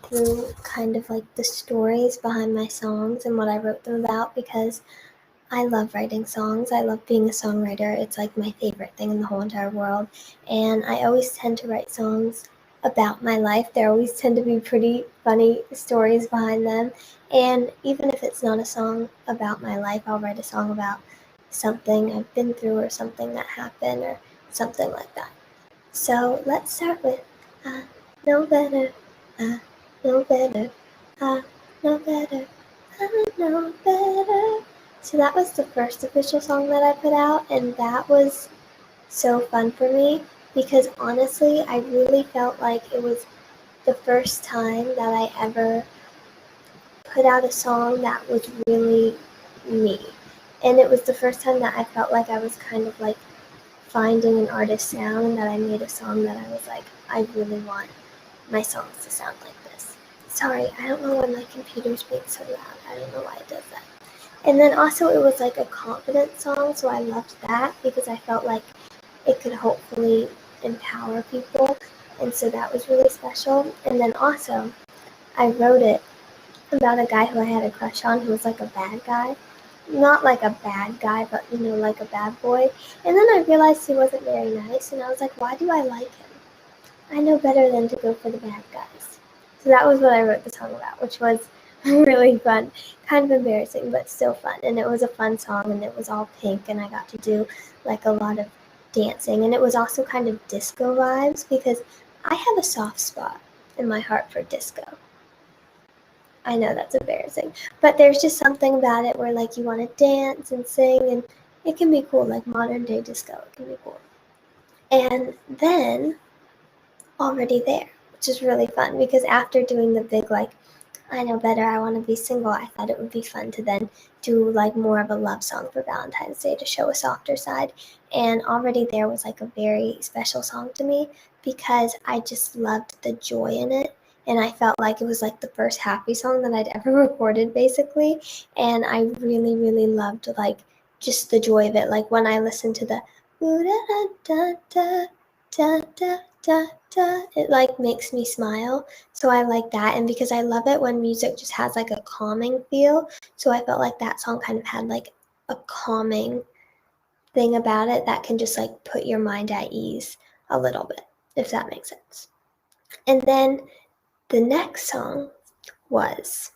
through kind of like the stories behind my songs and what I wrote them about, because I love writing songs. I love being a songwriter. It's like my favorite thing in the whole entire world. And I always tend to write songs about my life. There always tend to be pretty funny stories behind them. And even if it's not a song about my life, I'll write a song about something I've been through or something that happened or something like that. So let's start with I know better, I know better, I know better, I know better. So that was the first official song that I put out, and that was so fun for me because honestly, I really felt like it was the first time that I ever put out a song that was really me. And it was the first time that I felt like I was kind of like finding an artist's sound, and that I made a song that I was like, I really want my songs to sound like this. Sorry, I don't know why my computer's being so loud. I don't know why it does that. And then also it was like a confident song, so I loved that because I felt like it could hopefully empower people, and so that was really special. And then also, I wrote it about a guy who I had a crush on who was like a bad guy. Not like a bad guy, but like a bad boy. And then I realized he wasn't very nice, and I was like, why do I like him? I know better than to go for the bad guys. So that was what I wrote the song about, which was really fun. Kind of embarrassing, but still fun. And it was a fun song, and it was all pink, and I got to do like a lot of dancing. And it was also kind of disco vibes because I have a soft spot in my heart for disco. I know that's embarrassing, but there's just something about it where like you want to dance and sing, and it can be cool, like modern day disco. It can be cool. And then Already There, which is really fun because after doing the big like I know better, I want to be single, I thought it would be fun to then do like more of a love song for Valentine's Day to show a softer side. And Already There was like a very special song to me because I just loved the joy in it. And I felt like it was like the first happy song that I'd ever recorded basically. And I really, really loved like just the joy of it. Like when I listened to the da da da da da da, it like makes me smile. So I like that, and because I love it when music just has like a calming feel, so I felt like that song kind of had like a calming thing about it that can just like put your mind at ease a little bit, if that makes sense. And then the next song was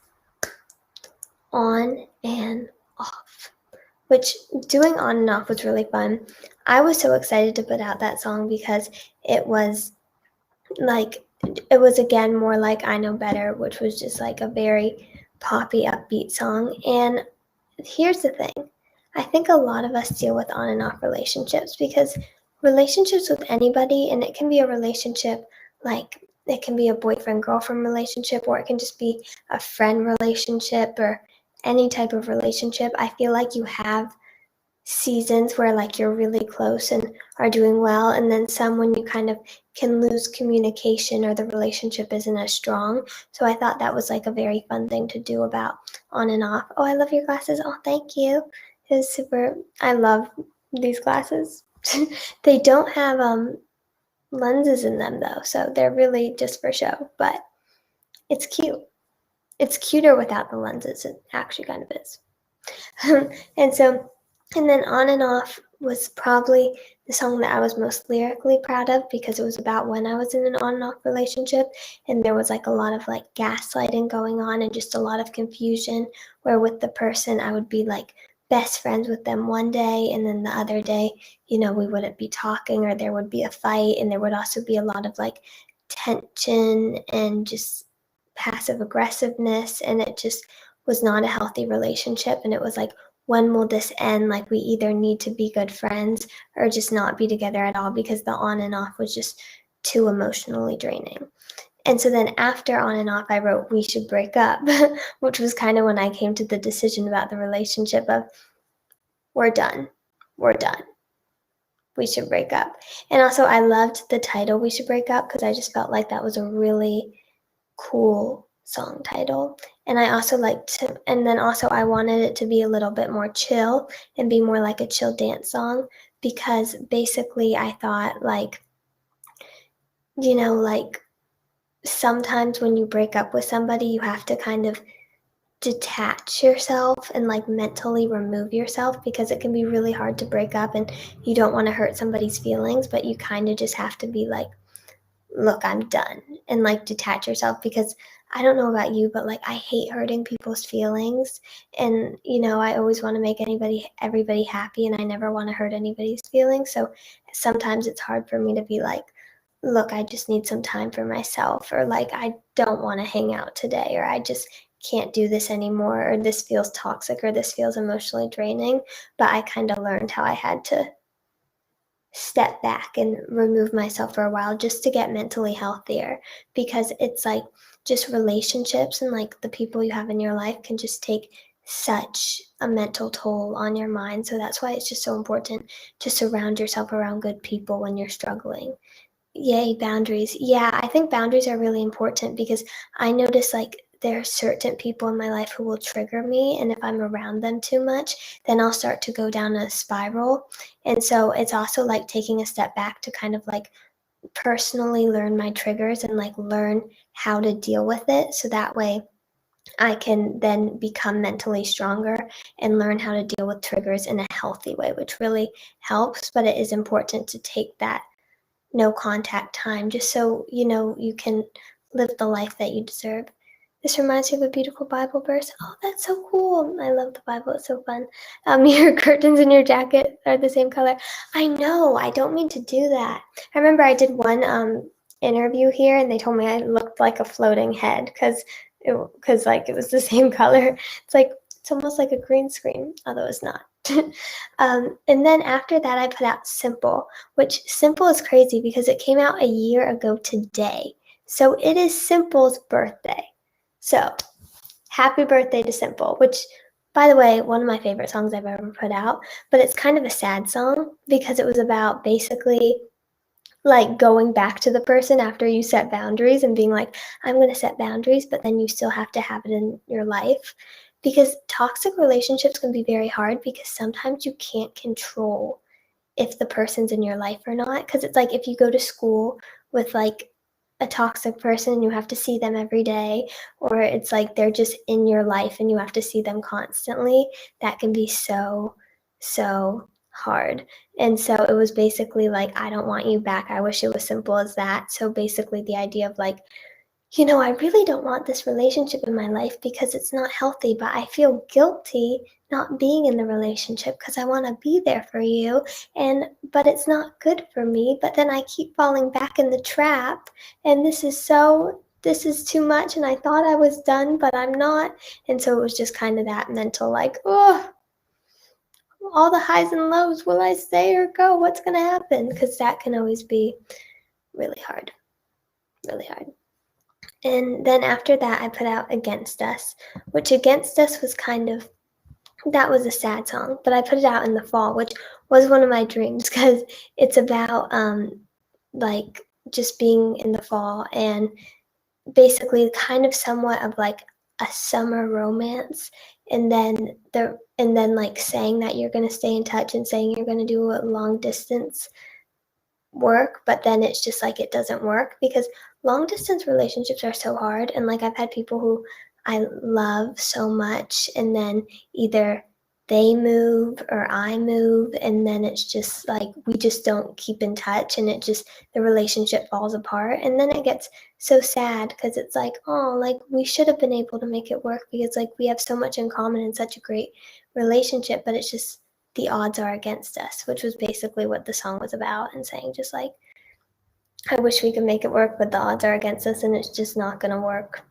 On and Off, which doing On and Off was really fun. I was so excited to put out that song because it was like it was again more like I Know Better, which was just like a very poppy, upbeat song. And here's the thing, I think a lot of us deal with on and off relationships because relationships with anybody, and it can be a relationship like it can be a boyfriend girlfriend relationship, or it can just be a friend relationship, or any type of relationship. I feel like you have seasons where like you're really close and are doing well, and then some when you kind of can lose communication or the relationship isn't as strong. So I thought that was like a very fun thing to do about On and Off. Oh, I love your glasses. Oh, thank you. It was super. I love these glasses. They don't have lenses in them though, so they're really just for show, but it's cute. It's cuter without the lenses. It actually kind of is. and so and then On and Off was probably the song that I was most lyrically proud of because it was about when I was in an on and off relationship, and there was like a lot of like gaslighting going on and just a lot of confusion, where with the person I would be like best friends with them one day, and then the other day, we wouldn't be talking, or there would be a fight, and there would also be a lot of like tension and just passive aggressiveness, and it just was not a healthy relationship. And it was like, when will this end? Like, we either need to be good friends or just not be together at all, because the on and off was just too emotionally draining. And so then after On and Off, I wrote We Should Break Up, which was kind of when I came to the decision about the relationship of we're done. We're done. We should break up. And also I loved the title We Should Break Up because I just felt like that was a really cool song title. And I also and then also I wanted it to be a little bit more chill and be more like a chill dance song, because basically I thought like sometimes when you break up with somebody, you have to kind of detach yourself and like mentally remove yourself, because it can be really hard to break up and you don't want to hurt somebody's feelings, but you kind of just have to be like, look, I'm done, and like detach yourself, because I don't know about you, but like I hate hurting people's feelings, and I always want to make everybody happy, and I never want to hurt anybody's feelings. So sometimes it's hard for me to be like, look, I just need some time for myself, or like I don't want to hang out today, or I just can't do this anymore, or this feels toxic, or this feels emotionally draining. But I kind of learned how I had to step back and remove myself for a while just to get mentally healthier, because it's like just relationships and like the people you have in your life can just take such a mental toll on your mind. So that's why it's just so important to surround yourself around good people when you're struggling. Yay, boundaries. Yeah, I think boundaries are really important, because I notice like there are certain people in my life who will trigger me, and if I'm around them too much, then I'll start to go down a spiral. And so it's also like taking a step back to kind of like personally learn my triggers and like learn how to deal with it, so that way I can then become mentally stronger and learn how to deal with triggers in a healthy way, which really helps. But it is important to take that no contact time, just so you can live the life that you deserve. This reminds me of a beautiful Bible verse. Oh, that's so cool. I love the Bible. It's so fun. Your curtains in your jacket are the same color. I know. I don't mean to do that. I remember I did one interview here, and they told me I looked like a floating head because like it was the same color. It's almost like a green screen, although it's not. And then after that, I put out Simple, which Simple is crazy because it came out a year ago today. So it is Simple's birthday. So happy birthday to Simple, which, by the way, one of my favorite songs I've ever put out, but it's kind of a sad song because it was about basically like going back to the person after you set boundaries and being like, I'm going to set boundaries, but then you still have to have it in your life. Because toxic relationships can be very hard, because sometimes you can't control if the person's in your life or not. Because it's like if you go to school with like a toxic person and you have to see them every day, or it's like they're just in your life and you have to see them constantly, that can be so, so hard. And so it was basically like, I don't want you back. I wish it was simple as that. So basically, the idea of like, I really don't want this relationship in my life because it's not healthy, but I feel guilty not being in the relationship because I want to be there for you, but it's not good for me, but then I keep falling back in the trap, and this is too much, and I thought I was done, but I'm not. And so it was just kind of that mental like, oh, all the highs and lows, will I stay or go? What's going to happen? Because that can always be really hard, really hard. And then after that, I put out Against Us, which Against Us was that was a sad song, but I put it out in the fall, which was one of my dreams because it's about like just being in the fall and basically kind of somewhat of like a summer romance, and then like saying that you're going to stay in touch and saying you're going to do a long distance work, but then it's just like it doesn't work because long distance relationships are so hard. And like I've had people who I love so much, and then either they move or I move, and then it's just like we just don't keep in touch, and the relationship falls apart. And then it gets so sad because it's like, oh, like we should have been able to make it work because like we have so much in common and such a great relationship, but it's just the odds are against us, which was basically what the song was about, and saying just like, I wish we could make it work, but the odds are against us and it's just not going to work.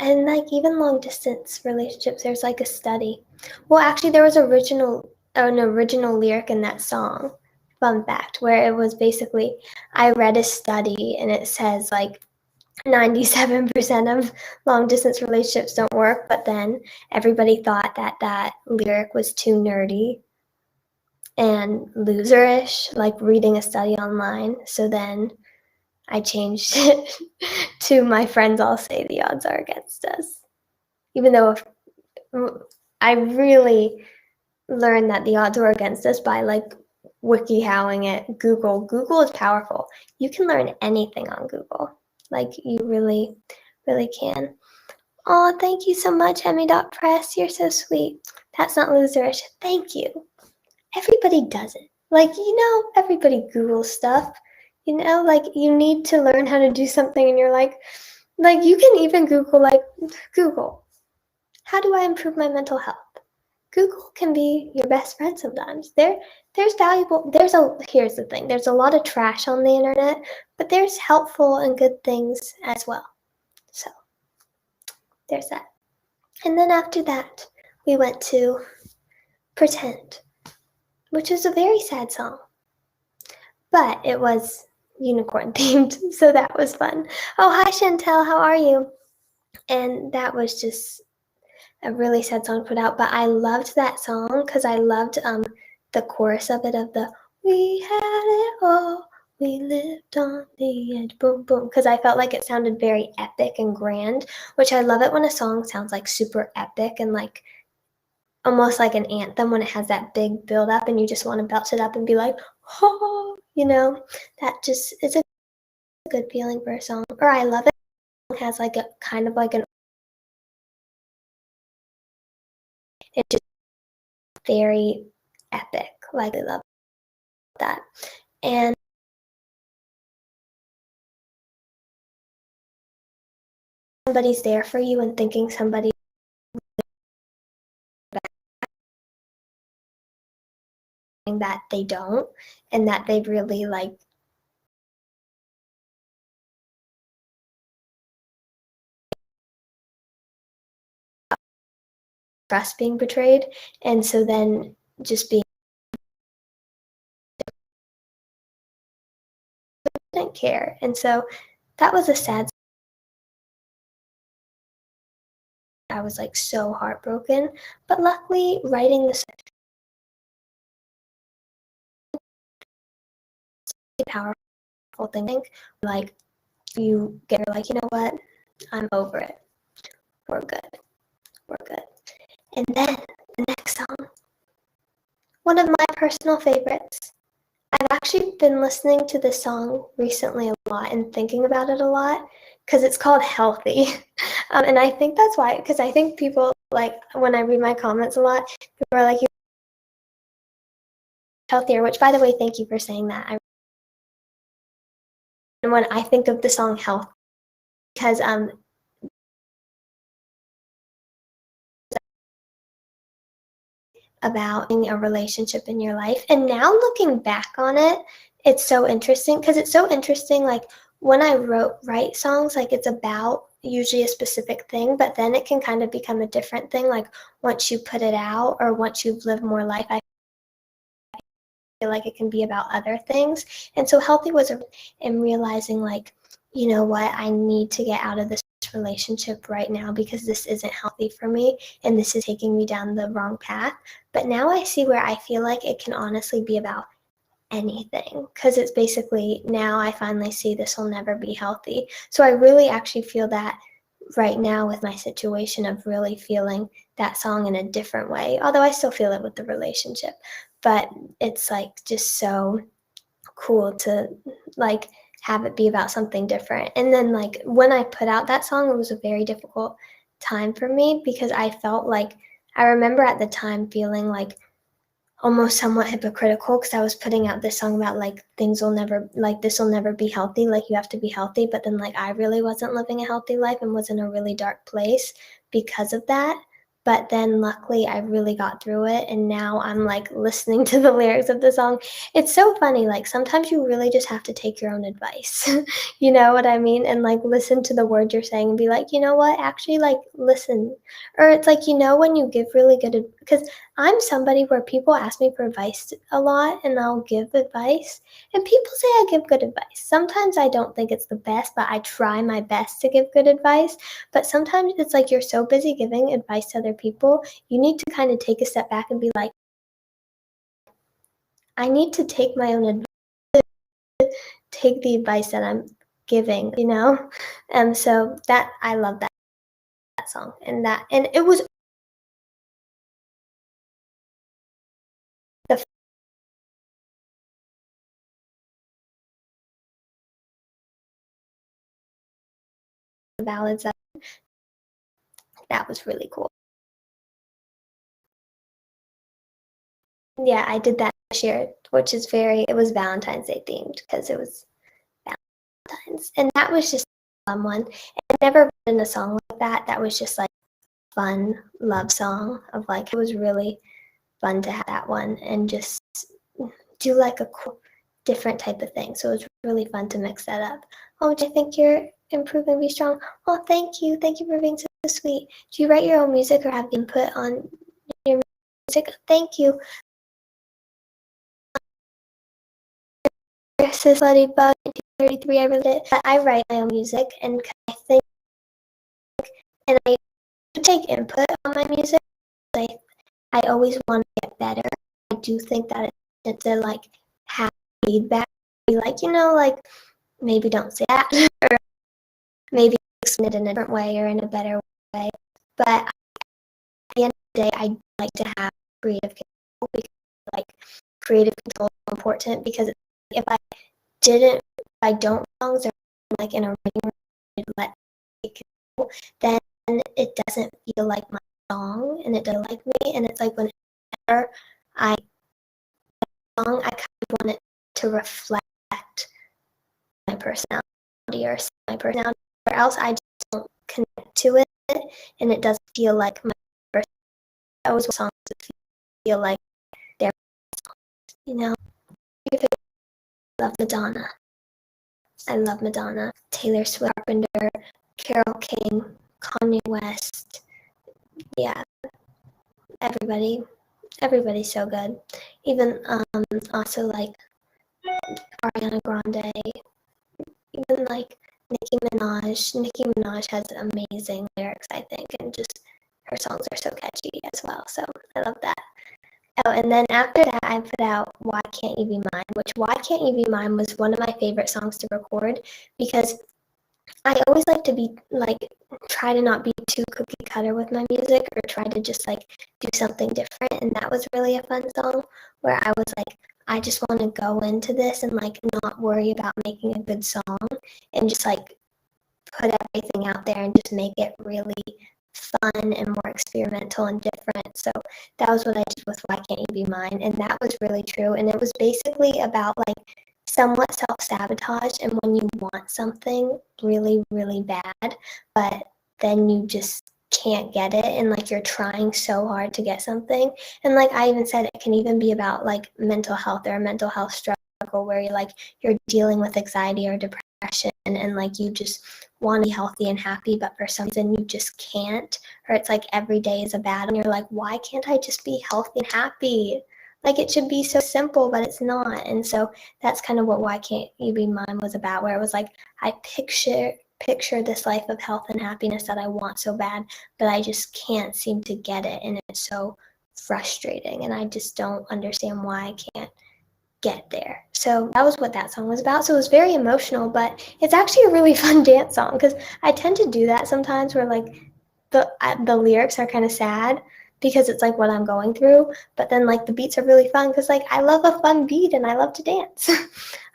And like even long distance relationships, there's like a study. Well, actually, there was an original lyric in that song. Fun fact, where it was basically, I read a study and it says like 97% of long distance relationships don't work, but then everybody thought that lyric was too nerdy and loserish, like reading a study online. So then I changed it to my friends all say the odds are against us. Even though I really learned that the odds were against us by like WikiHowing it, Google. Google is powerful. You can learn anything on Google. Like, you really, really can. Oh, thank you so much, Emmy.Press. You're so sweet. That's not loserish. Thank you. Everybody does it. Like, everybody Googles stuff. Like, you need to learn how to do something and you're like, you can even Google, Google, how do I improve my mental health? Google can be your best friend sometimes. There's valuable, here's the thing, there's a lot of trash on the internet, but there's helpful and good things as well. So, there's that. And then after that, we went to Pretend, which was a very sad song. But it was unicorn themed, so that was fun. Oh, hi Chantel, how are you? And that was just a really sad song put out, but I loved that song because I loved the chorus of it, of the "we had it all, we lived on the edge, boom boom," because I felt like it sounded very epic and grand, which I love it when a song sounds like super epic and like almost like an anthem when it has that big build up and you just want to belt it up and be like, oh, that just is a good feeling for a song. Or I love it. It has like a kind of like an, it's just very epic. Like I love that. And somebody's there for you and thinking somebody that they don't and that they really like trust being betrayed. And so then just being didn't care. And so that was a sad. I was like so heartbroken. But luckily writing this powerful thing, like you get like, you know what? I'm over it. We're good. We're good. And then the next song, one of my personal favorites. I've actually been listening to this song recently a lot and thinking about it a lot because it's called Healthy. And I think that's why, because I think people, like, when I read my comments a lot, people are like, you're healthier, which, by the way, thank you for saying that. And when I think of the song Health, because about a relationship in your life. And now looking back on it, it's so interesting because it's so interesting. Like when I write songs, like it's about usually a specific thing, but then it can kind of become a different thing. Like once you put it out or once you've lived more life, I feel like it can be about other things. And so healthy was in realizing like, you know what, I need to get out of this relationship right now because this isn't healthy for me and this is taking me down the wrong path. But now I see where I feel like it can honestly be about anything because it's basically now I finally see this will never be healthy. So I really actually feel that right now with my situation of really feeling that song in a different way, although I still feel it with the relationship. But it's like just so cool to like have it be about something different. And then like when I put out that song, it was a very difficult time for me because I felt like I remember at the time feeling like almost somewhat hypocritical because I was putting out this song about like things will never like this will never be healthy, like you have to be healthy, but then like I really wasn't living a healthy life and was in a really dark place because of that. But then luckily I really got through it and now I'm like listening to the lyrics of the song. It's so funny, like sometimes you really just have to take your own advice. You know what I mean? And like listen to the words you're saying and be like, you know what, actually like listen. Or it's like, when you give really good because I'm somebody where people ask me for advice a lot and I'll give advice. And people say I give good advice. Sometimes I don't think it's the best, but I try my best to give good advice. But sometimes it's like you're so busy giving advice to other people, you need to kind of take a step back and be like, I need to take my own advice, take the advice that I'm giving. And so that I love that song and it was the ballads. That was really cool. Yeah, I did that this year, which is it was Valentine's Day themed because it was Valentine's. And that was just a fun one. And I've never written a song like that. That was just like a fun love song of like, it was really fun to have that one and just do like a cool, different type of thing. So it was really fun to mix that up. Oh, I think you're improving, be strong. Oh, thank you. Thank you for being so sweet. Do you write your own music or have input on your music? Thank you. Sis Bloody Bug 1933, I wrote it. But I write my own music, and I think, and I take input on my music. I always want to get better. I do think that it's to like have feedback, be like, like maybe don't say that, or maybe explain it in a different way or in a better way. But at the end of the day, I like to have creative control because like creative control is important because if I don't songs or like in a writing room, let it go, then it doesn't feel like my song and it doesn't like me. And it's like whenever I song, I kind of want it to reflect my personality or my personality, or else I just don't connect to it and it doesn't feel like my personality. I always want songs to feel like they're I love Madonna. I love Madonna, Taylor Swift, Carpenter, Carole King, Kanye West. Yeah, everybody's so good. Even also like Ariana Grande, even like Nicki Minaj. Nicki Minaj has amazing lyrics, I think, and just her songs are so catchy as well. So I love that. Oh, and then after that, I put out Why Can't You Be Mine, which Why Can't You Be Mine was one of my favorite songs to record because I always like to be like try to not be too cookie cutter with my music or try to just like do something different. And that was really a fun song where I was like, I just want to go into this and like not worry about making a good song and just like put everything out there and just make it really fun and more experimental and different. So that was what I did with Why Can't You Be Mine, and that was really true. And it was basically about like somewhat self-sabotage and when you want something really, really bad, but then you just can't get it and like you're trying so hard to get something. And like I even said, it can even be about like mental health or a mental health struggle where you're dealing with anxiety or depression and like you just want to be healthy and happy, but for some reason you just can't, or it's like every day is a battle and you're like, why can't I just be healthy and happy? Like it should be so simple, but it's not. And so that's kind of what Why Can't You Be Mine was about, where it was like I picture this life of health and happiness that I want so bad, but I just can't seem to get it, and it's so frustrating, and I just don't understand why I can't get there. So that was what that song was about. So it was very emotional, but it's actually a really fun dance song because I tend to do that sometimes where like the lyrics are kind of sad because it's like what I'm going through, but then like the beats are really fun because like I love a fun beat and I love to dance.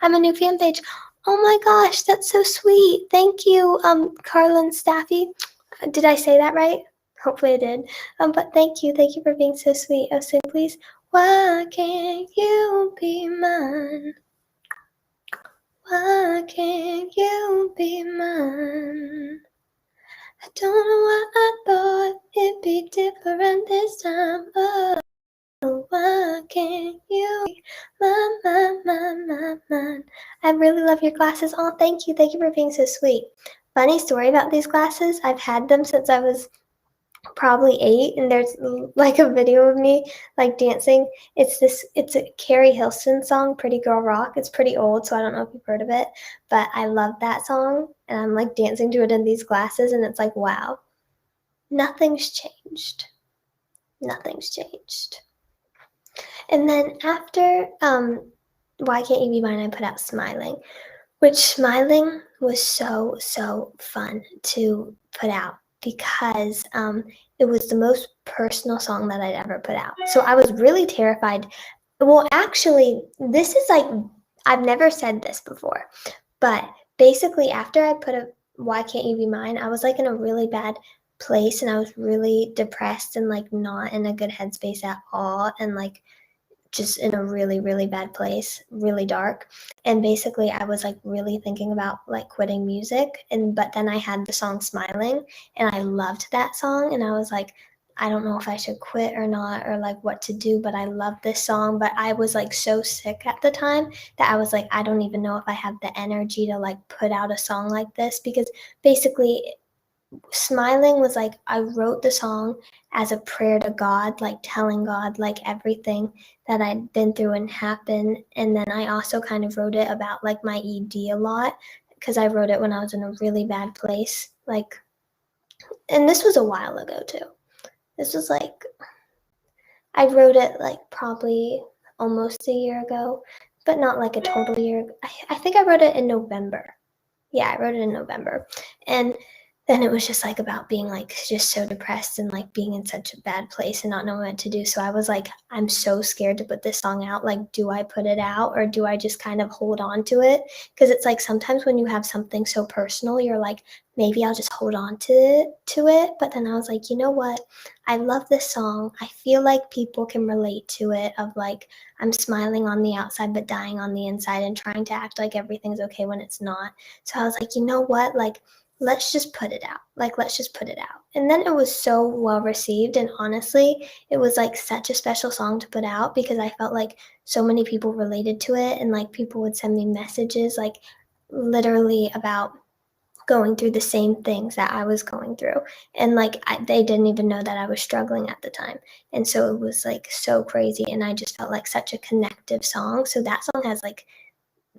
I'm a new fan page. Oh my gosh, that's so sweet. Thank you, Carlin Staffy. Did I say that right? Hopefully I did. But thank you for being so sweet. Oh, so please, why can't you be mine? Why can't you be mine? I don't know why I thought it'd be different this time. Oh, why can't you be mine? I really love your glasses. Oh, thank you for being so sweet. Funny story about these glasses. I've had them since I was probably 8, and there's like a video of me like dancing. It's a Carrie Hilson song, Pretty Girl Rock. It's pretty old, so I don't know if you've heard of it, but I love that song and I'm like dancing to it in these glasses, and it's like, wow, nothing's changed. And then after Why Can't You Be Mine, I put out Smiling, which Smiling was so fun to put out because it was the most personal song that I'd ever put out. So I was really terrified. Well, actually, this is like, I've never said this before, but basically after I put Why Can't You Be Mine, I was like in a really bad place and I was really depressed and like not in a good headspace at all, and like just in a really, really bad place, really dark. And basically I was like really thinking about like quitting music, and but then I had the song Smiling and I loved that song, and I was like, I don't know if I should quit or not, or like what to do, but I love this song. But I was like so sick at the time that I was like, I don't even know if I have the energy to like put out a song like this, because basically Smiling was like, I wrote the song as a prayer to God, like telling God like everything that I'd been through and happened. And then I also kind of wrote it about like my ED a lot, because I wrote it when I was in a really bad place. Like, and this was a while ago too. This was like, I wrote it like probably almost a year ago, but not like a total year. I think I wrote it in November. Yeah, I wrote it in November. And then it was just like about being like just so depressed and like being in such a bad place and not knowing what to do. So I was like, I'm so scared to put this song out. Like, do I put it out or do I just kind of hold on to it? Because it's like sometimes when you have something so personal, you're like, maybe I'll just hold on to it. But then I was like, you know what? I love this song. I feel like people can relate to it, of like, I'm smiling on the outside but dying on the inside and trying to act like everything's okay when it's not. So I was like, you know what? Like, let's just put it out. Like, let's just put it out. And then it was so well received. And honestly, it was like such a special song to put out, because I felt like so many people related to it. And like people would send me messages, like literally about going through the same things that I was going through. And like they didn't even know that I was struggling at the time. And so it was like so crazy. And I just felt like such a connective song. So that song has like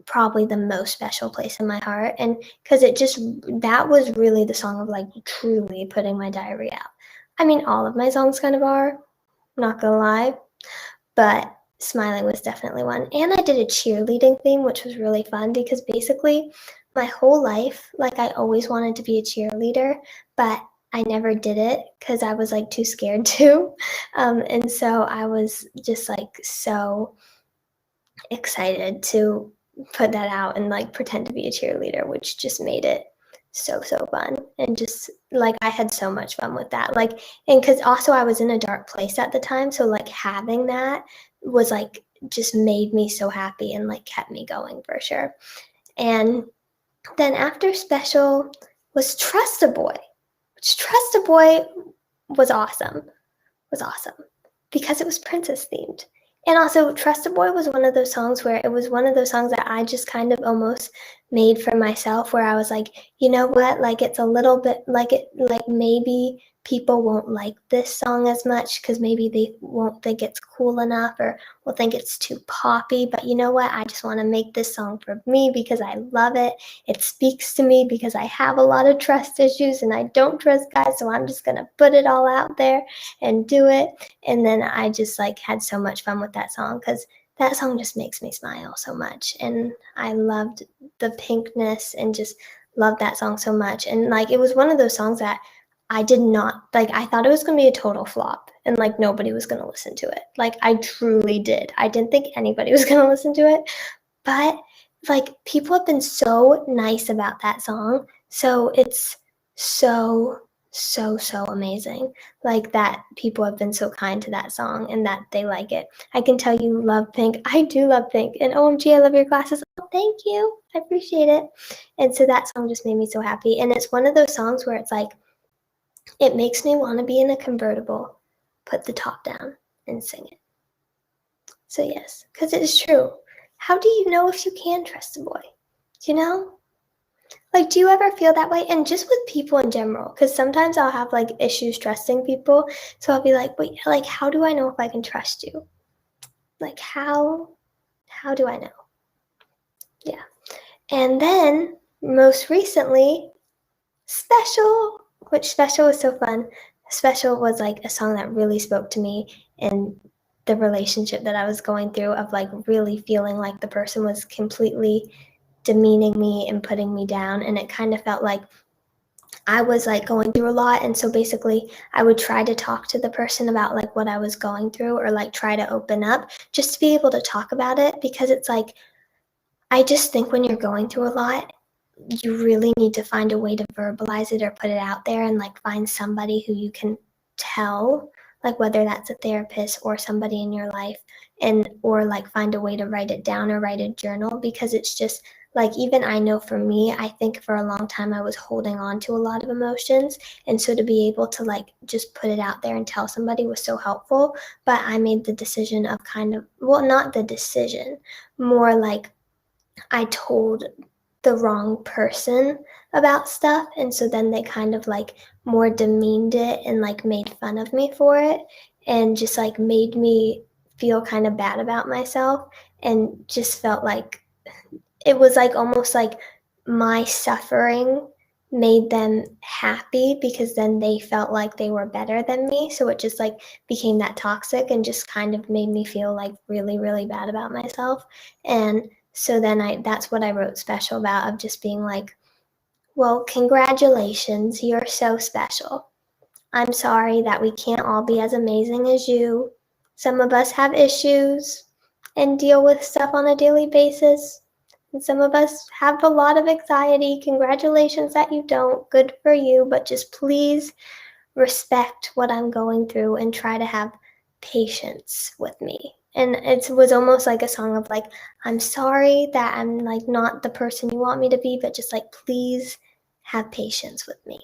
probably the most special place in my heart, and because it just, that was really the song of like truly putting my diary out. I mean, all of my songs kind of are, not gonna lie, but Smiling was definitely one. And I did a cheerleading theme, which was really fun, because basically my whole life, like, I always wanted to be a cheerleader, but I never did it because I was like too scared to. And so I was just like so excited to put that out and like pretend to be a cheerleader, which just made it so fun. And just like I had so much fun with that, like, and because also I was in a dark place at the time, so like having that was like just made me so happy and like kept me going for sure. And then after Special was Trust a Boy, which Trust a Boy was awesome, because it was princess themed. And also, Trust a Boy was one of those songs where it was one of those songs that I just kind of almost made for myself, where I was like, you know what, like it's a little bit like it, like maybe people won't like this song as much because maybe they won't think it's cool enough or will think it's too poppy. But you know what? I just want to make this song for me because I love it. It speaks to me because I have a lot of trust issues and I don't trust guys. So I'm just going to put it all out there and do it. And then I just like had so much fun with that song because that song just makes me smile so much. And I loved the pinkness and just loved that song so much. And like it was one of those songs that I did not like. I thought it was going to be a total flop and like nobody was going to listen to it. Like I truly did. I didn't think anybody was going to listen to it. But like people have been so nice about that song. So it's so amazing, like that people have been so kind to that song and that they like it. I can tell you love Pink. I do love Pink, and OMG, I love your glasses. Oh, thank you, I appreciate it. And so that song just made me so happy, and it's one of those songs where it's like it makes me want to be in a convertible, put the top down, and sing it. So yes, because it is true. How do you know if you can trust a boy? You know, like, do you ever feel that way? And just with people in general, because sometimes I'll have like issues trusting people. So I'll be like, wait, like, how do I know if I can trust you? Like, how do I know? Yeah. And then most recently, Special, which Special was so fun. Special was like a song that really spoke to me and the relationship that I was going through, of like really feeling like the person was completely demeaning me and putting me down. And it kind of felt like I was like going through a lot. And so basically I would try to talk to the person about like what I was going through, or like try to open up just to be able to talk about it, because it's like, I just think when you're going through a lot, you really need to find a way to verbalize it or put it out there, and like find somebody who you can tell, like whether that's a therapist or somebody in your life, and or like find a way to write it down or write a journal, because it's just like, even I know for me, I think for a long time I was holding on to a lot of emotions, and so to be able to like just put it out there and tell somebody was so helpful. But I made the decision of kind of, well, not the decision, more like I told the wrong person about stuff, and so then they kind of like more demeaned it and like made fun of me for it, and just like made me feel kind of bad about myself, and just felt like it was like almost like my suffering made them happy, because then they felt like they were better than me, so it just like became that toxic and just kind of made me feel like really, really bad about myself. And so then that's what I wrote Special about, of just being like, well, congratulations, you're so special. I'm sorry that we can't all be as amazing as you. Some of us have issues and deal with stuff on a daily basis, and some of us have a lot of anxiety. Congratulations that you don't. Good for you, but just please respect what I'm going through and try to have patience with me. And it was almost like a song of like, I'm sorry that I'm like not the person you want me to be, but just like, please have patience with me.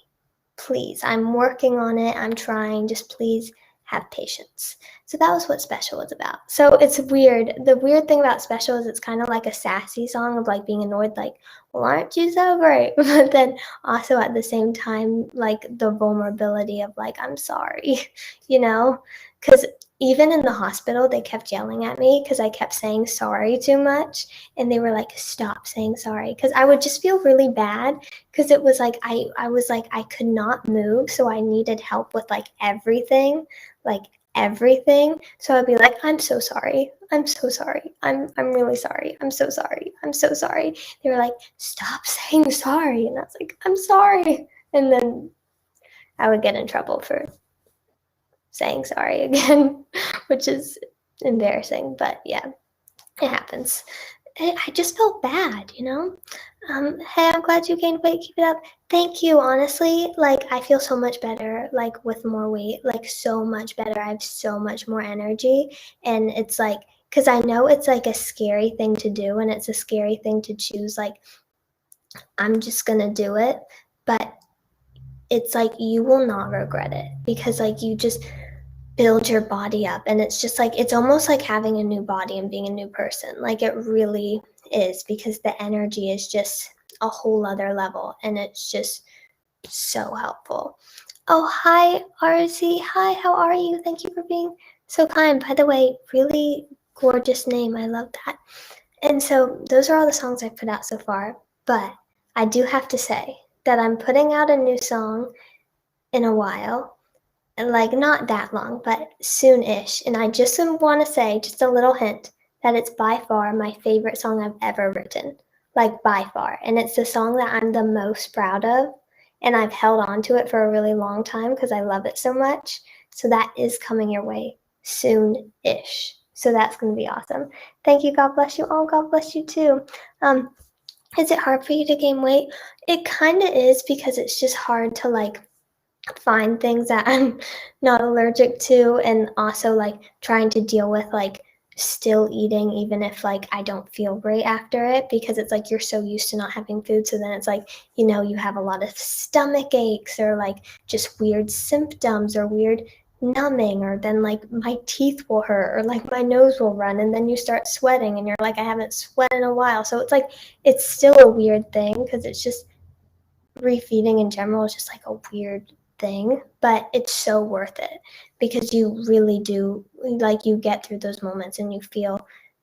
Please, I'm working on it. I'm trying. Just please have patience. So that was what Special was about. So it's weird. The weird thing about Special is it's kind of like a sassy song of like being annoyed, like, well, aren't you so great? But then also at the same time, like the vulnerability of like, I'm sorry, you know? Because even in the hospital, they kept yelling at me because I kept saying sorry too much. And they were like, stop saying sorry. Because I would just feel really bad, because it was like I was like I could not move, so I needed help with like everything, like everything. So I'd be like, I'm so sorry. I'm so sorry. I'm really sorry. I'm so sorry. I'm so sorry. They were like, stop saying sorry. And I was like, I'm sorry. And then I would get in trouble for saying sorry again, which is embarrassing, but yeah, it happens. I just felt bad, you know? Hey, I'm glad you gained weight. Keep it up. Thank you. Honestly, like, I feel so much better, like, with more weight, like, so much better. I have so much more energy. And it's like, because I know it's like a scary thing to do, and it's a scary thing to choose, like, I'm just gonna do it. But it's like, you will not regret it, because, like, you just build your body up, and it's just like, it's almost like having a new body and being a new person. Like, it really is, because the energy is just a whole other level, and it's just so helpful. Oh, hi, RZ. Hi, how are you? Thank you for being so kind. By the way, really gorgeous name. I love that. And so those are all the songs I've put out so far, but I do have to say that I'm putting out a new song in a while, like not that long, but soon-ish. And I just want to say, just a little hint, that it's by far my favorite song I've ever written, like by far. And it's the song that I'm the most proud of, and I've held on to it for a really long time because I love it so much. So that is coming your way soon-ish. So that's going to be awesome. Thank you. God bless you all. God bless you too. Is it hard for you to gain weight? It kind of is, because it's just hard to like find things that I'm not allergic to, and also like trying to deal with like still eating even if like I don't feel great after it, because it's like you're so used to not having food, so then it's like, you know, you have a lot of stomach aches or like just weird symptoms or weird numbing, or then like my teeth will hurt or like my nose will run, and then you start sweating and you're like, I haven't sweat in a while. So it's like, it's still a weird thing, because it's just, refeeding in general is just like a weird thing, but it's so worth it, because you really do, like, you get through those moments and you feel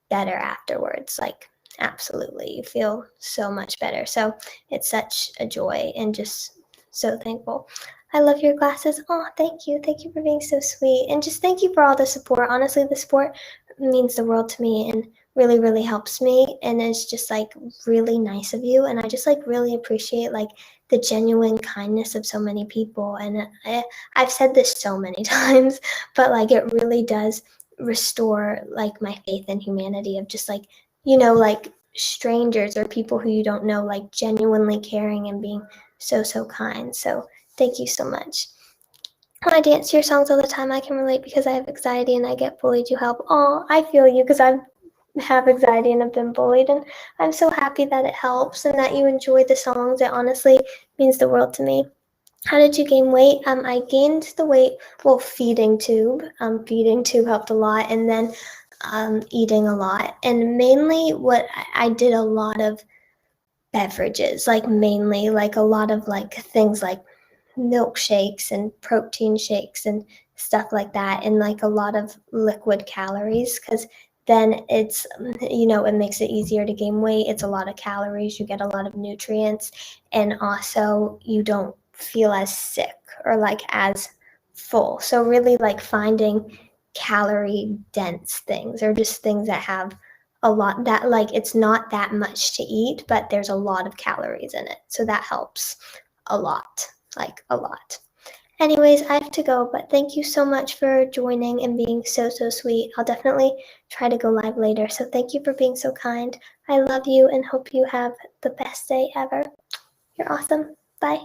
better afterwards. Like, absolutely, you feel so much better. So it's such a joy, and just so thankful. I love your glasses. Oh, thank you. Thank you for being so sweet. And just thank you for all the support. Honestly, the support means the world to me and really, really helps me. And it's just like really nice of you. And I just like really appreciate like the genuine kindness of so many people. And I've said this so many times, but like it really does restore like my faith in humanity, of just like, you know, like strangers or people who you don't know, like genuinely caring and being so kind. So thank you so much. When I dance to your songs all the time, I can relate because I have anxiety and I get bullied. You help. Oh, I feel you because I have anxiety and have been bullied, and I'm so happy that it helps and that you enjoy the songs. It honestly means the world to me. How did you gain weight? I gained the weight, well, feeding tube. Feeding tube helped a lot, and then eating a lot. And mainly what I did a lot of beverages, like mainly like a lot of like things like milkshakes and protein shakes and stuff like that, and like a lot of liquid calories, because then it's, it makes it easier to gain weight. It's a lot of calories, you get a lot of nutrients, and also you don't feel as sick or like as full. So really like finding calorie dense things, or just things that have a lot, that like it's not that much to eat but there's a lot of calories in it, so that helps a lot, like a lot. Anyways, I have to go, but thank you so much for joining and being so sweet. I'll definitely try to go live later, so thank you for being so kind. I love you and hope you have the best day ever. You're awesome. Bye.